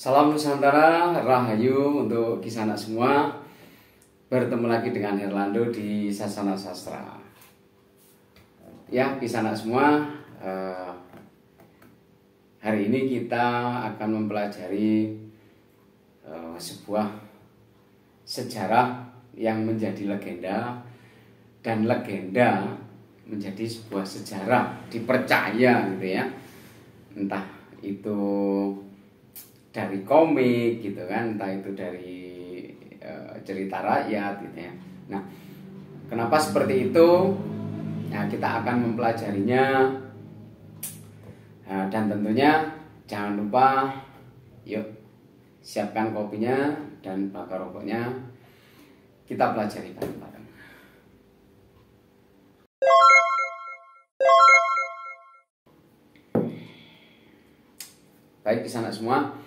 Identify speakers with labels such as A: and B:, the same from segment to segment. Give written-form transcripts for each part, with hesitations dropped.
A: Salam Nusantara, Rahayu untuk Kisanak semua. Bertemu lagi dengan Herlando di Sasana Sastra. Ya, Kisanak semua, hari ini kita akan mempelajari sebuah sejarah yang menjadi legenda, dan legenda menjadi sebuah sejarah, dipercaya gitu ya. Entah itu dari komik gitu kan, entah itu dari cerita rakyat gitu ya. Nah, kenapa seperti itu? Nah, kita akan mempelajarinya. Nah, dan tentunya jangan lupa, yuk siapkan kopinya dan bakar rokoknya. Kita pelajari bareng-bareng. Baik, Kisanak semua,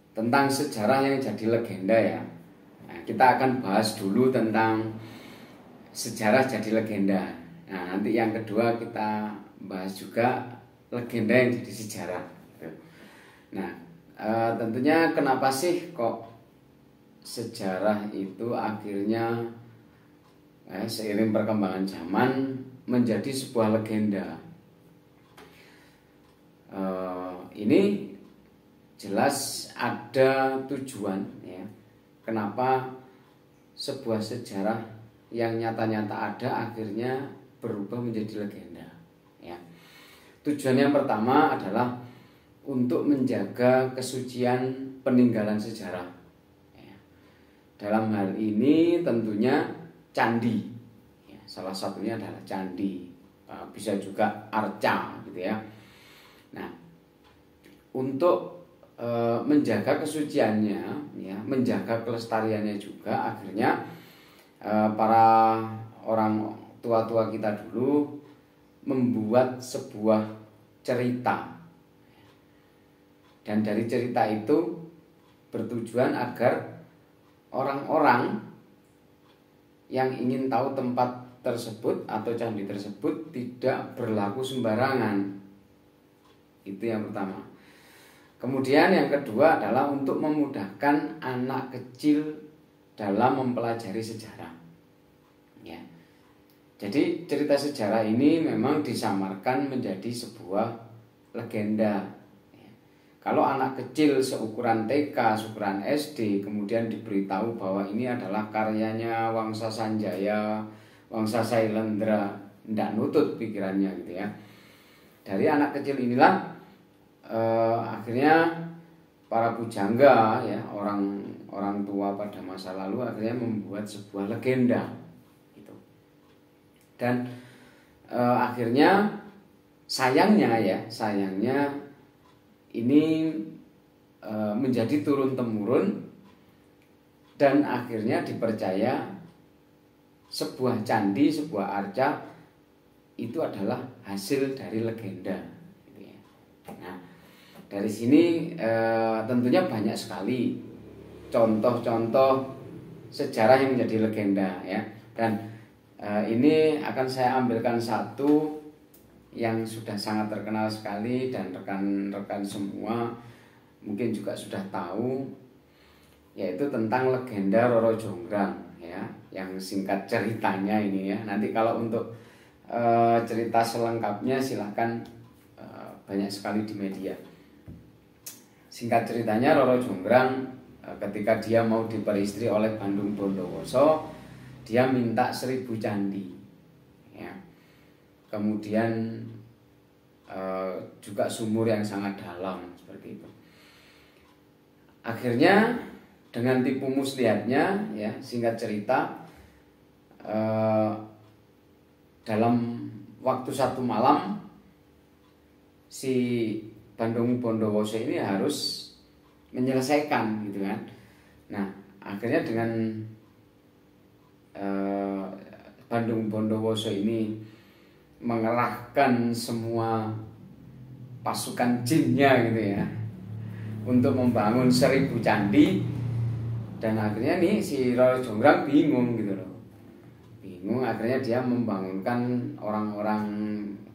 A: tentang sejarah yang jadi legenda ya. Nah, kita akan bahas dulu tentang sejarah jadi legenda. Nah, nanti yang kedua kita bahas juga legenda yang jadi sejarah. Nah, tentunya kenapa sih kok sejarah itu akhirnya seiring perkembangan zaman menjadi sebuah legenda? Ini jelas ada tujuan ya, kenapa sebuah sejarah yang nyata-nyata ada akhirnya berubah menjadi legenda ya. Tujuan yang pertama adalah untuk menjaga kesucian peninggalan sejarah ya. Dalam hal ini tentunya candi ya, salah satunya adalah candi, bisa juga arca gitu ya. Nah, untuk menjaga kesuciannya ya, menjaga kelestariannya juga, akhirnya para orang tua-tua kita dulu membuat sebuah cerita, dan dari cerita itu bertujuan agar orang-orang yang ingin tahu tempat tersebut atau candi tersebut tidak berlaku sembarangan. Itu yang pertama. Kemudian yang kedua adalah untuk memudahkan anak kecil dalam mempelajari sejarah ya. Jadi cerita sejarah ini memang disamarkan menjadi sebuah legenda ya. Kalau anak kecil seukuran TK, seukuran SD kemudian diberitahu bahwa ini adalah karyanya Wangsa Sanjaya, Wangsa Sailendra, tidak nutut pikirannya gitu ya. Dari anak kecil inilah akhirnya para pujangga ya, orang tua pada masa lalu akhirnya membuat sebuah legenda gitu. Dan akhirnya sayangnya ini menjadi turun temurun, dan akhirnya dipercaya sebuah candi, sebuah arca itu adalah hasil dari legenda gitu ya. Nah, dari sini tentunya banyak sekali contoh-contoh sejarah yang menjadi legenda ya. Dan ini akan saya ambilkan satu yang sudah sangat terkenal sekali, dan rekan-rekan semua mungkin juga sudah tahu, yaitu tentang legenda Roro Jonggrang ya. Yang singkat ceritanya ini ya. Nanti kalau untuk cerita selengkapnya silahkan, banyak sekali di media. Singkat ceritanya, Roro Jonggrang ketika dia mau diperistri oleh Bandung Bondowoso, dia minta 1000 candi ya. Kemudian juga sumur yang sangat dalam seperti itu. Akhirnya dengan tipu muslihatnya ya, singkat cerita, dalam waktu 1 malam si Bandung Bondowoso ini harus menyelesaikan gitu kan. Nah, akhirnya dengan Bandung Bondowoso ini mengerahkan semua pasukan jinnya gitu ya, untuk membangun 1000 candi. Dan akhirnya nih si Roro Jonggrang bingung gitu loh. Bingung, akhirnya dia membangunkan orang-orang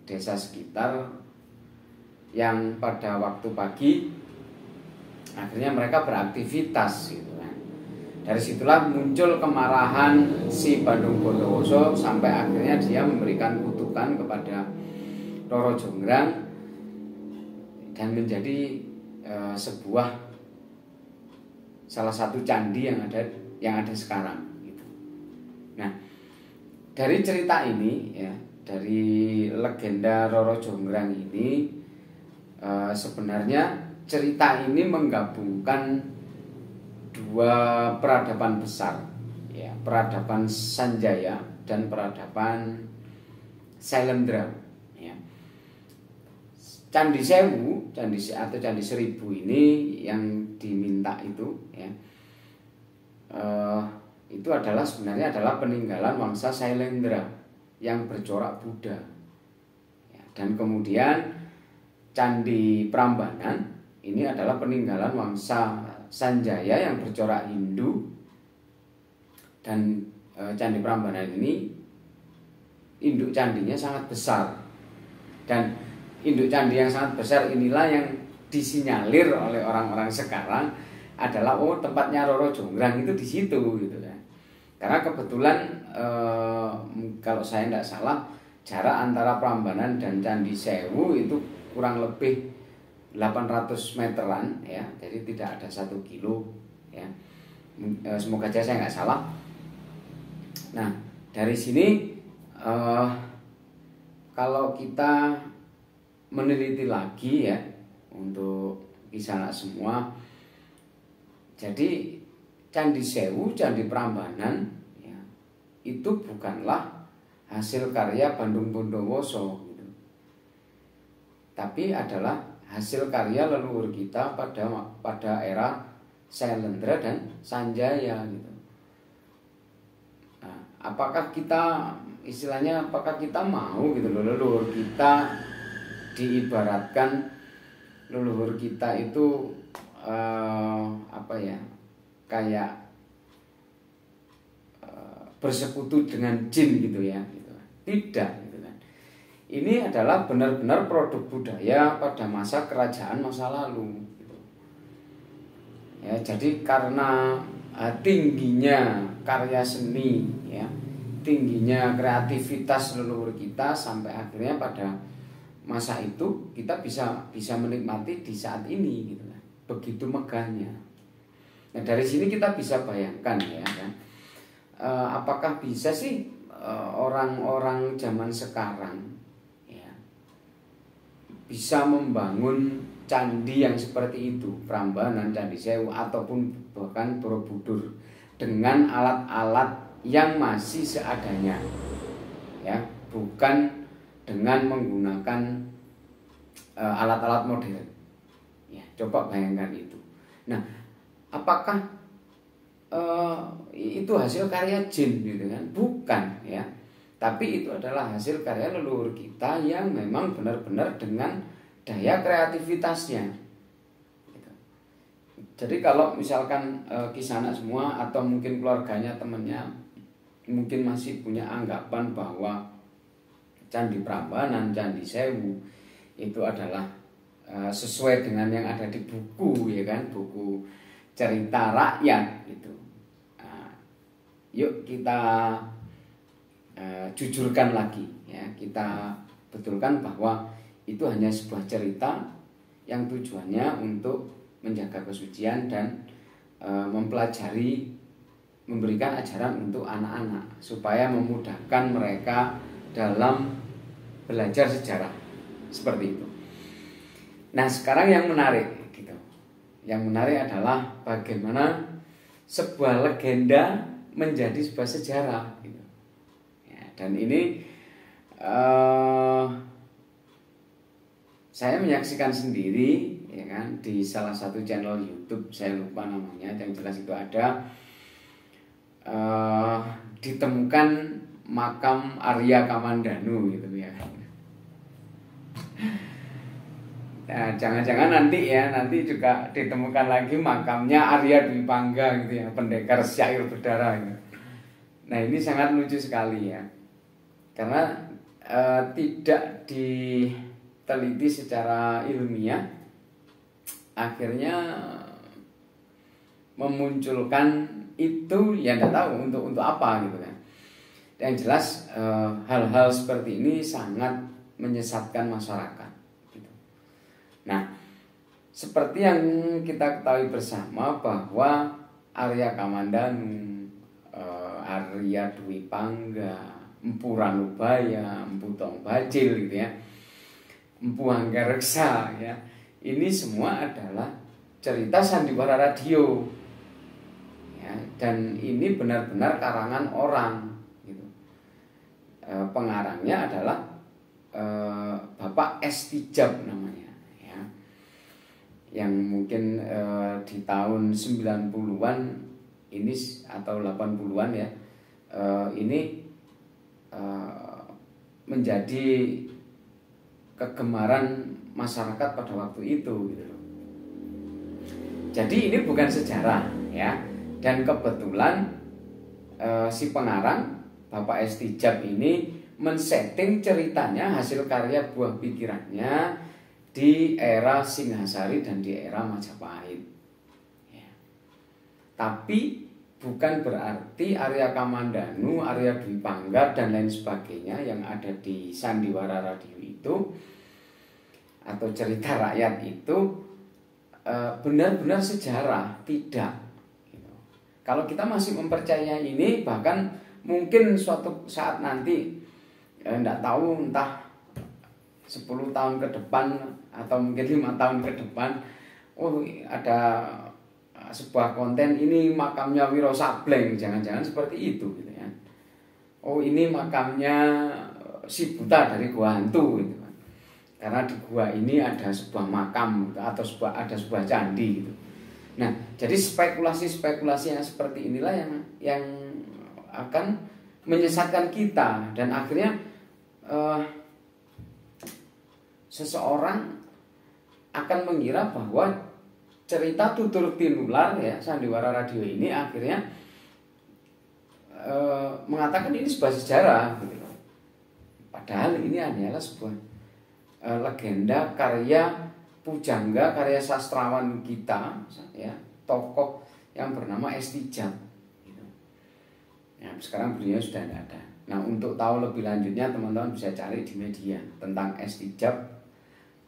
A: desa sekitar yang pada waktu pagi Akhirnya mereka beraktivitas gitu kan. Dari situlah muncul kemarahan si Bandung Bondowoso sampai akhirnya dia memberikan kutukan kepada Roro Jonggrang dan menjadi sebuah salah satu candi yang ada sekarang gitu. Nah, dari cerita ini ya, dari legenda Roro Jonggrang ini sebenarnya cerita ini menggabungkan dua peradaban besar ya, peradaban Sanjaya dan peradaban Sailendra ya. Candi Sewu, Candi Seribu ini yang diminta itu ya, itu sebenarnya adalah peninggalan wangsa Sailendra yang bercorak Buddha ya. Dan kemudian Candi Prambanan ini adalah peninggalan wangsa Sanjaya yang bercorak Hindu. Dan Candi Prambanan ini induk candinya sangat besar. Dan induk candi yang sangat besar inilah yang disinyalir oleh orang-orang sekarang adalah tempatnya Roro Jonggrang itu di situ gitu kan. Karena kebetulan kalau saya tidak salah jarak antara Prambanan dan Candi Sewu itu kurang lebih 800 meteran ya, jadi tidak ada 1 kilo ya. Semoga aja saya nggak salah. Nah, dari sini kalau kita meneliti lagi ya untuk Kisana semua, jadi Candi Sewu, Candi Prambanan ya, itu bukanlah hasil karya Bandung Bondowoso gitu, tapi adalah hasil karya leluhur kita pada era Sailendra dan Sanjaya gitu. Nah, apakah kita mau gitu loh, leluhur kita diibaratkan leluhur kita itu kayak bersekutu dengan jin gitu ya gitu. Tidak gitu kan. Ini adalah benar-benar produk budaya pada masa kerajaan masa lalu gitu. Ya, jadi karena tingginya karya seni ya, tingginya kreativitas leluhur kita sampai akhirnya pada masa itu kita bisa menikmati di saat ini gitu kan. Begitu megahnya. Nah, dari sini kita bisa bayangkan ya kan, apakah bisa sih orang-orang zaman sekarang ya bisa membangun candi yang seperti itu, Prambanan, Candi Sewu ataupun bahkan Borobudur dengan alat-alat yang masih seadanya ya, bukan dengan menggunakan alat-alat modern ya. Coba bayangkan itu. Nah, apakah itu hasil karya jin gitu kan? Bukan ya. Tapi itu adalah hasil karya leluhur kita yang memang benar-benar dengan daya kreativitasnya gitu. Jadi kalau misalkan Kisana semua atau mungkin keluarganya, temannya mungkin masih punya anggapan bahwa Candi Prambanan, Candi Sewu itu adalah sesuai dengan yang ada di buku ya kan, buku cerita rakyat gitu. Yuk kita jujurkan lagi ya, kita betulkan bahwa itu hanya sebuah cerita yang tujuannya untuk menjaga kesucian dan mempelajari, memberikan ajaran untuk anak-anak supaya memudahkan mereka dalam belajar sejarah seperti itu. Nah, sekarang yang menarik gitu. Yang menarik adalah bagaimana sebuah legenda menjadi sebuah sejarah gitu. Ya, dan ini saya menyaksikan sendiri ya kan di salah satu channel YouTube, saya lupa namanya, yang jelas itu ada ditemukan makam Arya Kamandanu gitu ya. Nah, jangan-jangan nanti juga ditemukan lagi makamnya Arya Dwi Pangga gitu ya, pendekar syair berdarah gitu. Nah, ini sangat lucu sekali ya, karena tidak diteliti secara ilmiah, akhirnya memunculkan itu ya nggak tahu untuk apa gitu kan. Yang jelas hal-hal seperti ini sangat menyesatkan masyarakat gitu. Nah, seperti yang kita ketahui bersama bahwa Arya Kamandanu, Arya Dwi Pangga, Empu Ranubaya, Empu Tong Bajil gitu ya, Empu Hanggareksa ya. Ini semua adalah cerita sandiwara radio. Ya, dan ini benar-benar karangan orang gitu. Pengarangnya adalah Bapak Estijab namanya ya. Yang mungkin di tahun 90-an ini atau 80-an ya, ini menjadi kegemaran masyarakat pada waktu itu gitu loh. Jadi ini bukan sejarah ya. Dan kebetulan si pengarang Bapak Estijab ini men-setting ceritanya hasil karya buah pikirannya di era Singhasari dan di era Majapahit ya. Tapi bukan berarti Arya Kamandanu, Arya Dwi Pangga dan lain sebagainya yang ada di sandiwara radio itu atau cerita rakyat itu benar-benar sejarah. Tidak gitu. Kalau kita masih mempercayai ini, bahkan mungkin suatu saat nanti enggak tahu, entah 10 tahun ke depan atau mungkin 5 tahun ke depan, oh ada sebuah konten ini makamnya Wiro Sableng, jangan-jangan seperti itu gitu ya. Oh ini makamnya si buta dari Gua Hantu gitu kan. Karena di gua ini ada sebuah makam gitu, atau ada sebuah candi gitu. Nah, jadi spekulasi-spekulasi yang seperti inilah yang akan menyesatkan kita, dan akhirnya seseorang akan mengira bahwa cerita Tutur Tinular ya sandiwara radio ini akhirnya mengatakan ini sebuah sejarah gitu. Padahal ini hanyalah sebuah legenda karya pujangga, karya sastrawan kita ya, tokoh yang bernama Estijab gitu. Ya, sekarang beliau sudah tidak ada. Nah, untuk tahu lebih lanjutnya teman-teman bisa cari di media tentang Estijab,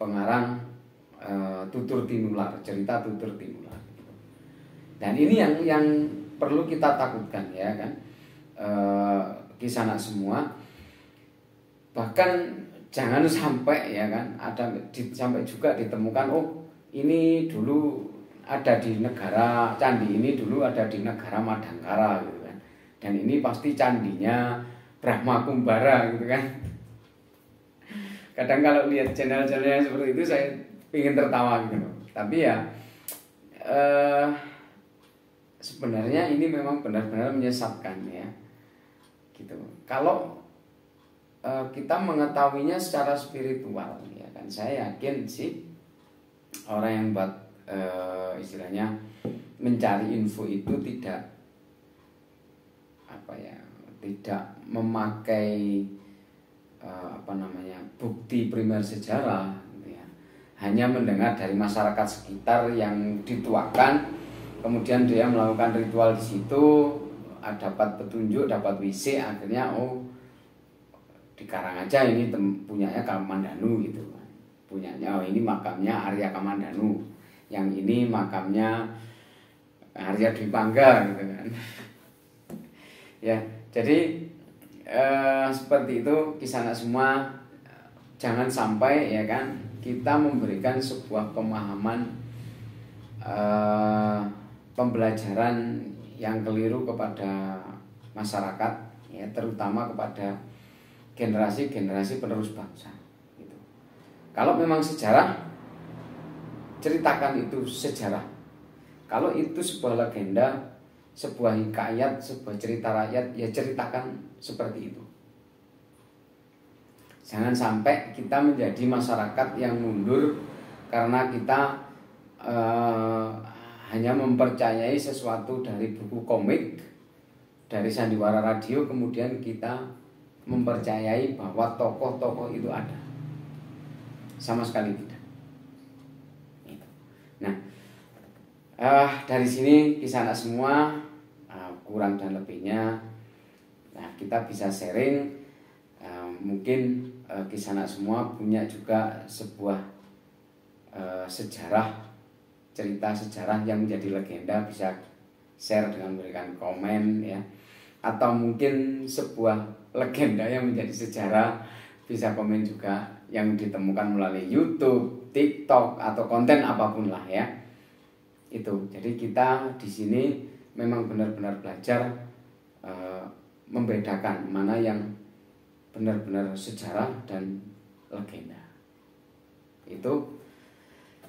A: pengarang Tutur Tinular, cerita Tutur Tinular gitu. Dan ini yang perlu kita takutkan ya kan, Kisanak semua. Bahkan jangan sampai ya kan sampai juga ditemukan oh ini dulu ada di negara, candi ini dulu ada di negara Madangkara gitu kan. Dan ini pasti candinya Brahma Kumbara gitu kan. Kadang kalau lihat channel-channel seperti itu saya ingin tertawa gitu. Tapi ya sebenarnya ini memang benar-benar menyesatkan ya. Gitu. Kalau kita mengetahuinya secara spiritual ya kan, saya yakin sih orang yang buat istilahnya mencari info itu tidak tidak memakai bukti primer sejarah gitu ya. Hanya mendengar dari masyarakat sekitar yang dituakan, kemudian dia melakukan ritual di situ, dapat petunjuk, dapat WC, akhirnya dikarang aja ini punyanya Kamandanu gitu kan. Punyanya ini makamnya Arya Kamandanu, yang ini makamnya Arya Dwi Pangga gitu kan. Ya, jadi seperti itu Kisanak semua. Jangan sampai ya kan kita memberikan sebuah pemahaman pembelajaran yang keliru kepada masyarakat ya, terutama kepada generasi-generasi penerus bangsa gitu. Kalau memang sejarah, ceritakan itu sejarah. Kalau itu sebuah legenda, sebuah hikayat, sebuah cerita rakyat, ya ceritakan seperti itu. Jangan sampai kita menjadi masyarakat yang mundur karena kita hanya mempercayai sesuatu dari buku komik, dari sandiwara radio, kemudian kita mempercayai bahwa tokoh-tokoh itu ada. Sama sekali tidak. Nah, Dari sini kisah anak semua, kurang dan lebihnya, nah kita bisa sharing. Mungkin kisah anak semua punya juga sebuah sejarah, cerita sejarah yang menjadi legenda, bisa share dengan memberikan komen ya. Atau mungkin sebuah legenda yang menjadi sejarah, bisa komen juga, yang ditemukan melalui YouTube, TikTok, atau konten apapun lah ya. Itu. Jadi kita di sini memang benar-benar belajar membedakan mana yang benar-benar sejarah dan legenda. Itu.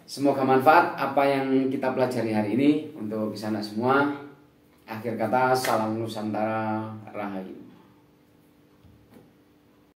A: Semoga manfaat apa yang kita pelajari hari ini untuk kisah anak semua. Akhir kata, salam Nusantara, Rahayu.